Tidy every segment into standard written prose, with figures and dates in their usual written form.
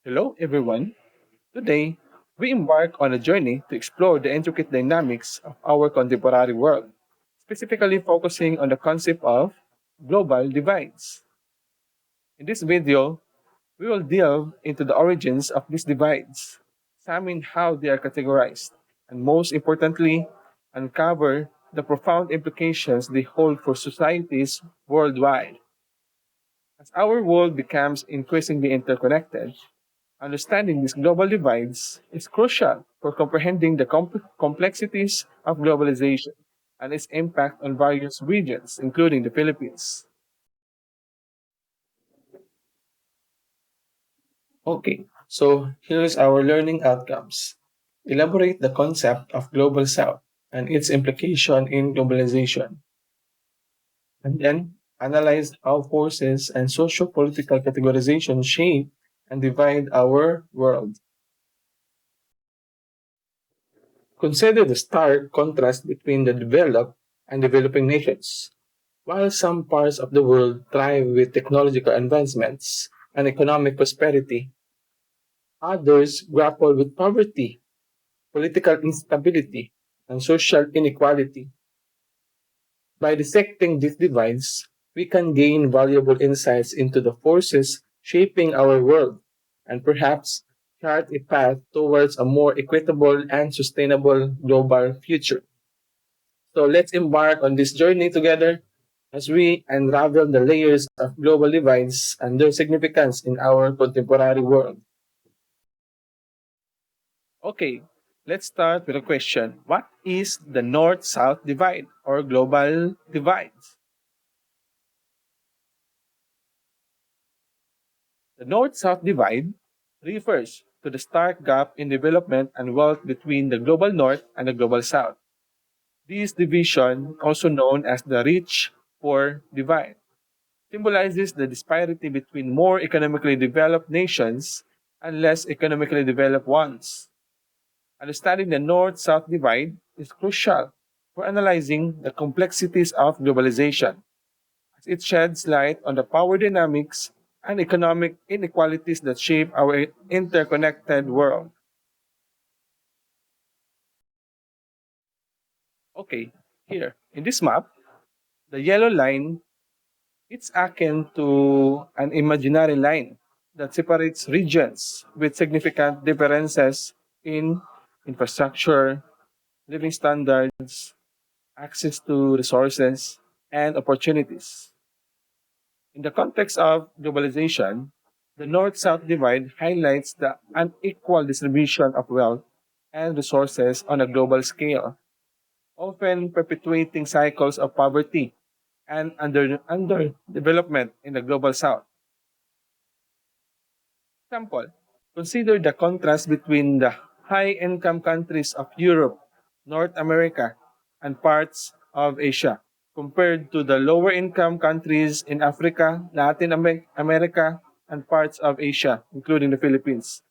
Hello, everyone. Today, we embark on a journey to explore the intricate dynamics of our contemporary world, specifically focusing on the concept of global divides. In this video, we will delve into the origins of these divides, examine how they are categorized, and most importantly, uncover the profound implications they hold for societies worldwide. As our world becomes increasingly interconnected, understanding these global divides is crucial for comprehending the complexities of globalization and its impact on various regions, including the Philippines. Okay, so here's our learning outcomes. Elaborate the concept of global south and its implication in globalization, and then analyze how forces and socio-political categorization shape and divide our world. Consider the stark contrast between the developed and developing nations. While some parts of the world thrive with technological advancements and economic prosperity, others grapple with poverty, political instability, and social inequality. By dissecting these divides, we can gain valuable insights into the forces shaping our world and perhaps chart a path towards a more equitable and sustainable global future. So let's embark on this journey together as we unravel the layers of global divides and their significance in our contemporary world. Okay, let's start with a question. What is the North South divide or global divide? The North South divide refers to the stark gap in development and wealth between the global North and the global South. This division, also known as the rich poor divide, symbolizes the disparity between more economically developed nations and less economically developed ones. Understanding the North South divide is crucial for analyzing the complexities of globalization, as it sheds light on the power dynamics and economic inequalities that shape our interconnected world. Okay, here in this map, the yellow line, it's akin to an imaginary line that separates regions with significant differences in infrastructure, living standards, access to resources, and opportunities. In the context of globalization, the North South divide highlights the unequal distribution of wealth and resources on a global scale, often perpetuating cycles of poverty and underdevelopment in the global South. Example, consider the contrast between the high income countries of Europe, North America, and parts of Asia, compared to the lower income countries in Africa, America, and parts of Asia, including the Philippines.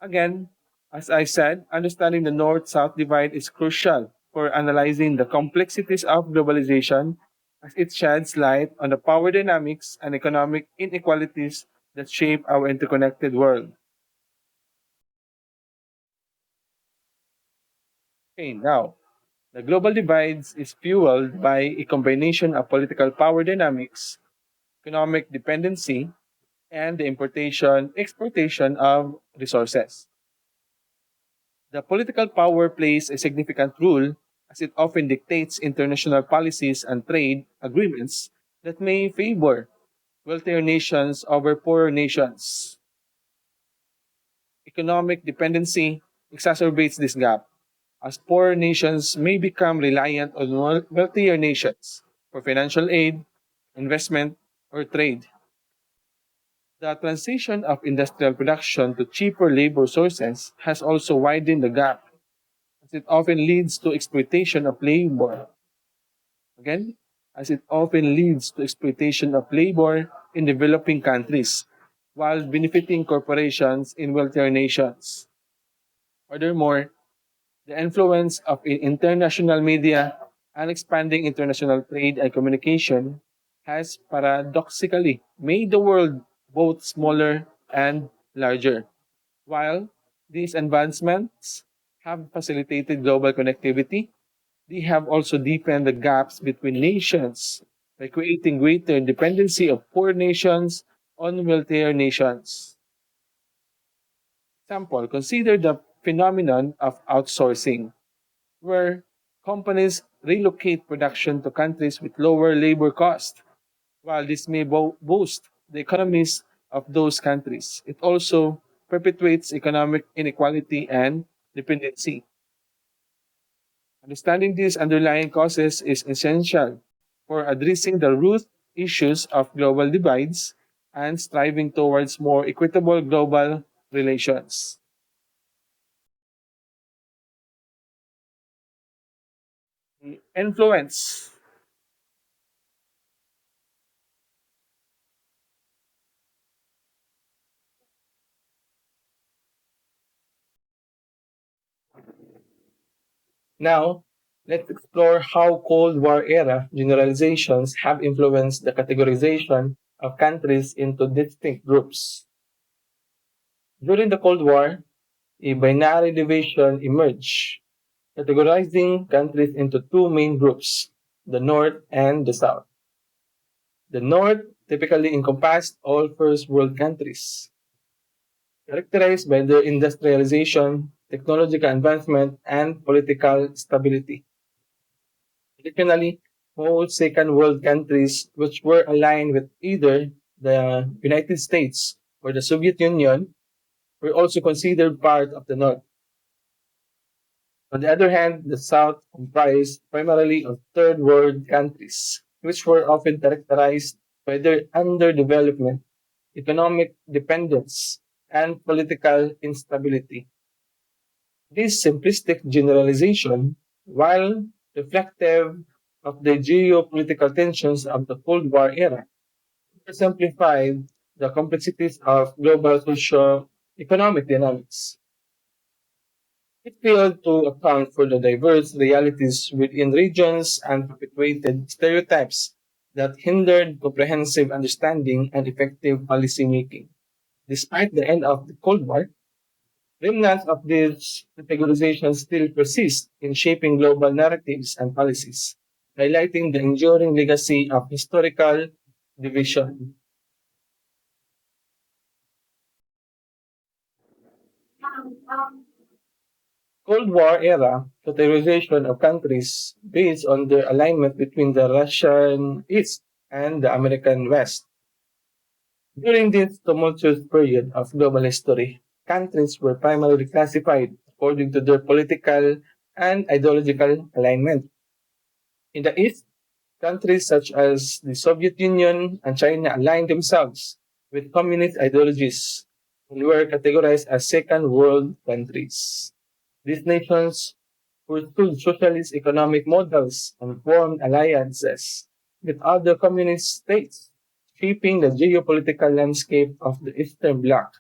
Again, as I said, understanding the North South divide is crucial for analyzing the complexities of globalization as it sheds light on the power dynamics and economic inequalities that shape our interconnected world. Okay, now, the global divides is fueled by a combination of political power dynamics, economic dependency, and the exportation of resources. The political power plays a significant role as it often dictates international policies and trade agreements that may favor wealthier nations over poorer nations. Economic dependency exacerbates this gap, as poorer nations may become reliant on wealthier nations for financial aid, investment, or trade. The transition of industrial production to cheaper labor sources has also widened the gap, as it often leads to exploitation of labor. Again, as it often leads to exploitation of labor in developing countries while benefiting corporations in wealthier nations. Furthermore, the influence of international media and expanding international trade and communication has paradoxically made the world both smaller and larger. While these advancements have facilitated global connectivity, they have also deepened the gaps between nations by creating greater dependency of poor nations on wealthier nations. Example, consider the phenomenon of outsourcing, where companies relocate production to countries with lower labor costs. While this may boost the economies of those countries, it also perpetuates economic inequality and dependency. Understanding these underlying causes is essential for addressing the root issues of global divides and striving towards more equitable global relations. Influence. Now, let's explore how Cold War era generalizations have influenced the categorization of countries into distinct groups. During the Cold War, a binary division emerged, categorizing countries into two main groups, the North and the South. The North typically encompassed all first world countries, characterized by their industrialization, technological advancement, and political stability. Additionally, most Second World countries which were aligned with either the United States or the Soviet Union were also considered part of the North. On the other hand, the South comprised primarily of Third World countries, which were often characterized by their underdevelopment, economic dependence, and political instability. This simplistic generalization, while reflective of the geopolitical tensions of the Cold War era, exemplified the complexities of global socio-economic dynamics. It failed to account for the diverse realities within regions and perpetuated stereotypes that hindered comprehensive understanding and effective policy making. Despite the end of the Cold War, remnants of these categorizations still persist in shaping global narratives and policies, highlighting the enduring legacy of historical division. Cold War era categorization of countries based on their alignment between the Russian East and the American West. During this tumultuous period of global history, countries were primarily classified according to their political and ideological alignment. In the East, countries such as the Soviet Union and China aligned themselves with communist ideologies and were categorized as Second World countries. These nations pursued socialist economic models and formed alliances with other communist states, shaping the geopolitical landscape of the Eastern Bloc.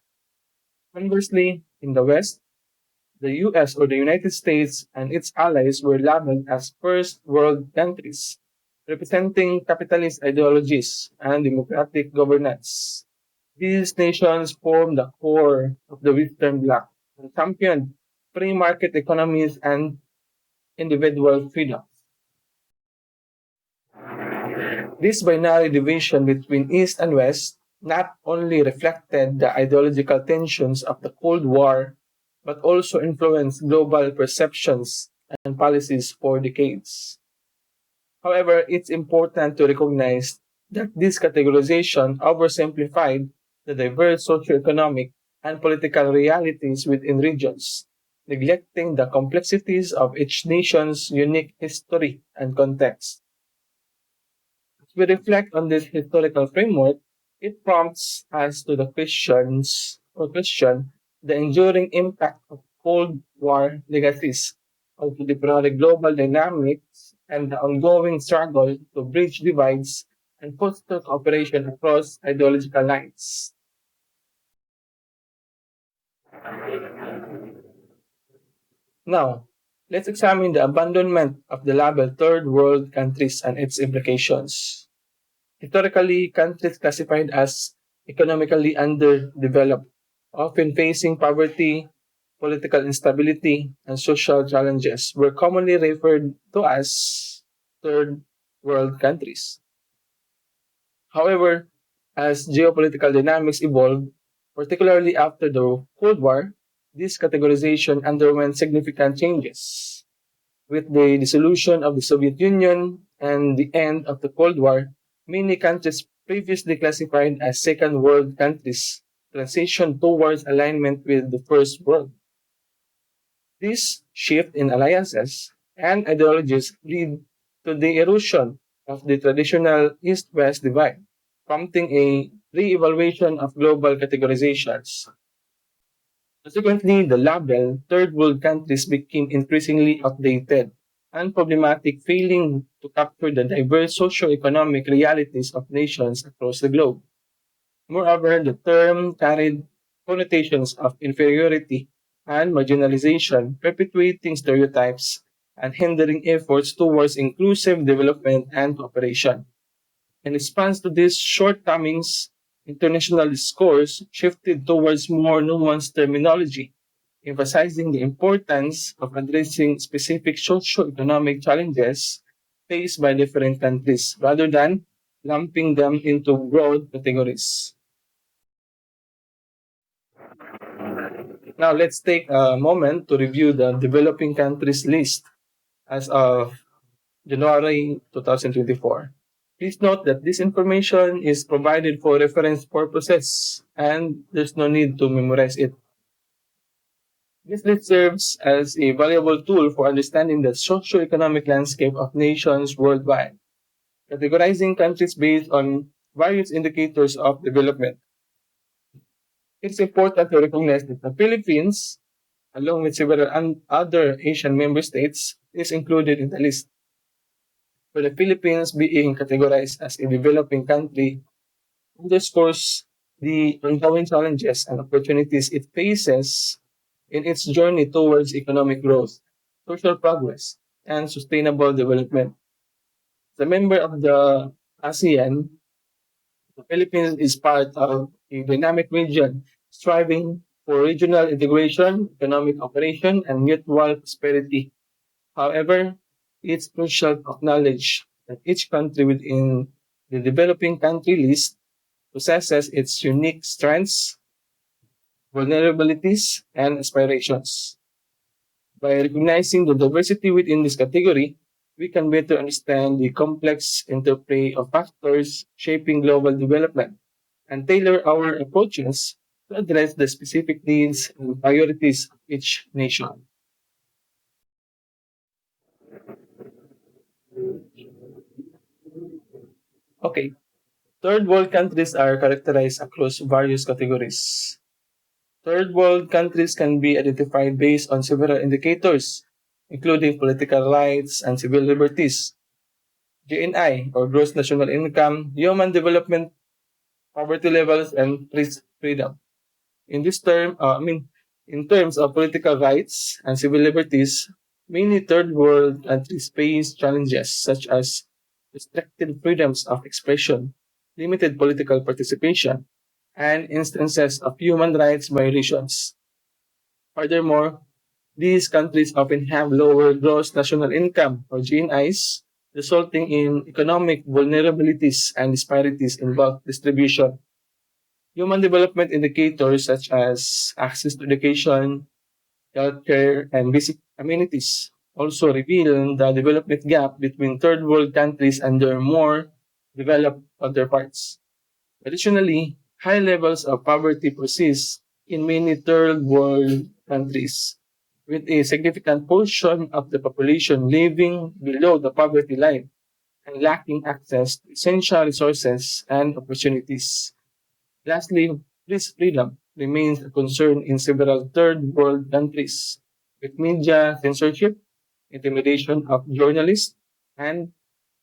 Conversely, in the West, the US or the United States and its allies were labeled as first world countries, representing capitalist ideologies and democratic governance. These nations formed the core of the Western Bloc and championed free market economies and individual freedom. This binary division between East and West not only reflected the ideological tensions of the Cold War, but also influenced global perceptions and policies for decades. However, it's important to recognize that this categorization oversimplified the diverse socioeconomic and political realities within regions, neglecting the complexities of each nation's unique history and context. As we reflect on this historical framework, it prompts us to the question the enduring impact of Cold War legacies on contemporary global dynamics and the ongoing struggle to bridge divides and foster cooperation across ideological lines. Now, let's examine the abandonment of the label Third World countries and its implications. Historically, countries classified as economically underdeveloped often facing poverty, political instability, and social challenges, were commonly referred to as third world countries. However, as geopolitical dynamics evolved, particularly after the Cold War, this categorization underwent significant changes. With the dissolution of the Soviet Union and the end of the Cold War, many countries previously classified as second world countries transitioned towards alignment with the first world. This shift in alliances and ideologies lead to the erosion of the traditional East-West divide, prompting a re-evaluation of global categorizations. Consequently, the label third world countries became increasingly outdated and problematic, failing to capture the diverse socio-economic realities of nations across the globe. Moreover, the term carried connotations of inferiority and marginalization, perpetuating stereotypes and hindering efforts towards inclusive development and cooperation. In response to these shortcomings, international discourse shifted towards more nuanced terminology, emphasizing the importance of addressing specific socio-economic challenges faced by different countries rather than lumping them into broad categories. Now, let's take a moment to review the developing countries list as of January 2024. Please note that this information is provided for reference purposes and there's no need to memorize it. This list serves as a valuable tool for understanding the socio-economic landscape of nations worldwide, categorizing countries based on various indicators of development. It's important to recognize that the Philippines, along with several other Asian member states, is included in the list. For the Philippines being categorized as a developing country underscores the ongoing challenges and opportunities it faces in its journey towards economic growth, social progress, and sustainable development. As a member of the ASEAN, the Philippines is part of a dynamic region striving for regional integration, economic cooperation, and mutual prosperity. However, it's crucial to acknowledge that each country within the developing country list possesses its unique strengths, vulnerabilities, and aspirations. By recognizing the diversity within this category, we can better understand the complex interplay of factors shaping global development and tailor our approaches to address the specific needs and priorities of each nation. Okay, third world countries are characterized across various categories. Third world countries can be identified based on several indicators, including political rights and civil liberties, GNI or gross national income, human development, poverty levels, and press freedom. In this term, in terms of political rights and civil liberties, many third world countries face challenges such as restricted freedoms of expression, limited political participation, and instances of human rights violations. Furthermore, these countries often have lower gross national income or GNIs, resulting in economic vulnerabilities and disparities in wealth distribution. Human development indicators such as access to education, healthcare, and basic amenities also reveal the development gap between third world countries and their more developed counterparts. Additionally, high levels of poverty persist in many third world countries, with a significant portion of the population living below the poverty line and lacking access to essential resources and opportunities. Lastly, press freedom remains a concern in several third world countries, with media censorship, intimidation of journalists, and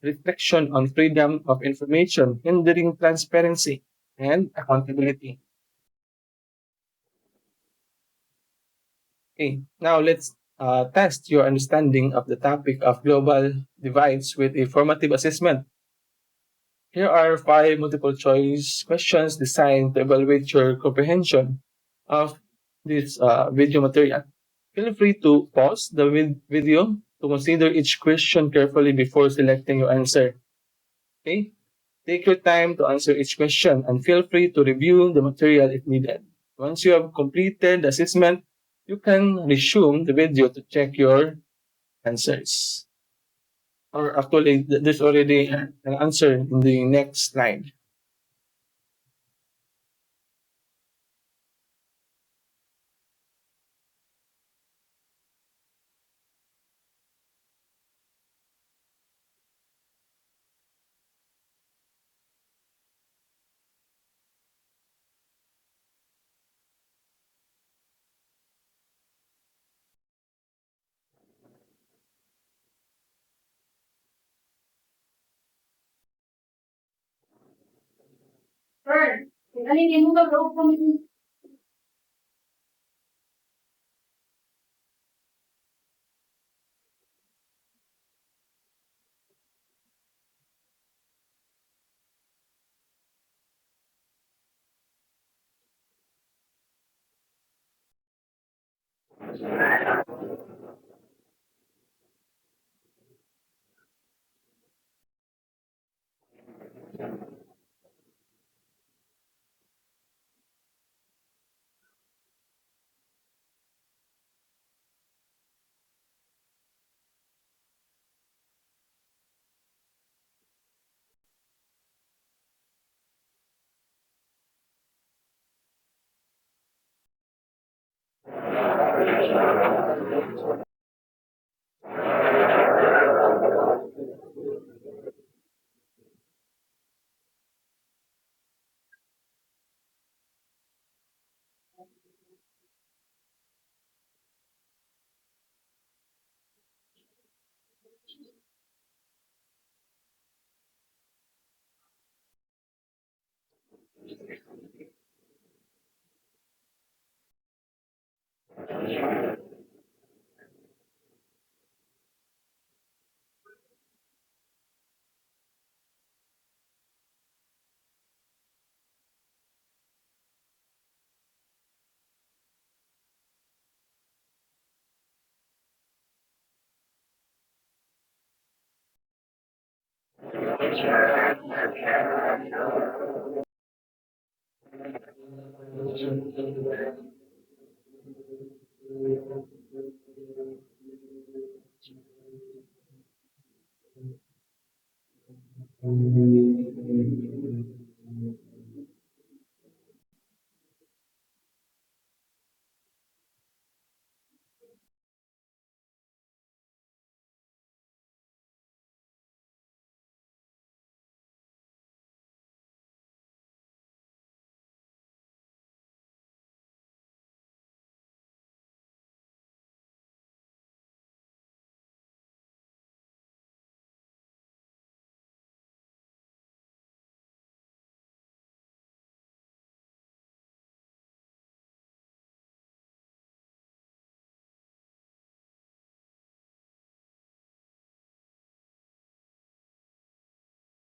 restriction on freedom of information hindering transparency and accountability. Okay, now let's test your understanding of the topic of global divides with a formative assessment. Here are five multiple choice questions designed to evaluate your comprehension of this video material. Feel free to pause the video to consider each question carefully before selecting your answer. Okay? Take your time to answer each question and feel free to review the material if needed. Once you have completed the assessment, you can resume the video to check your answers. Or actually, there's already an answer in the next slide.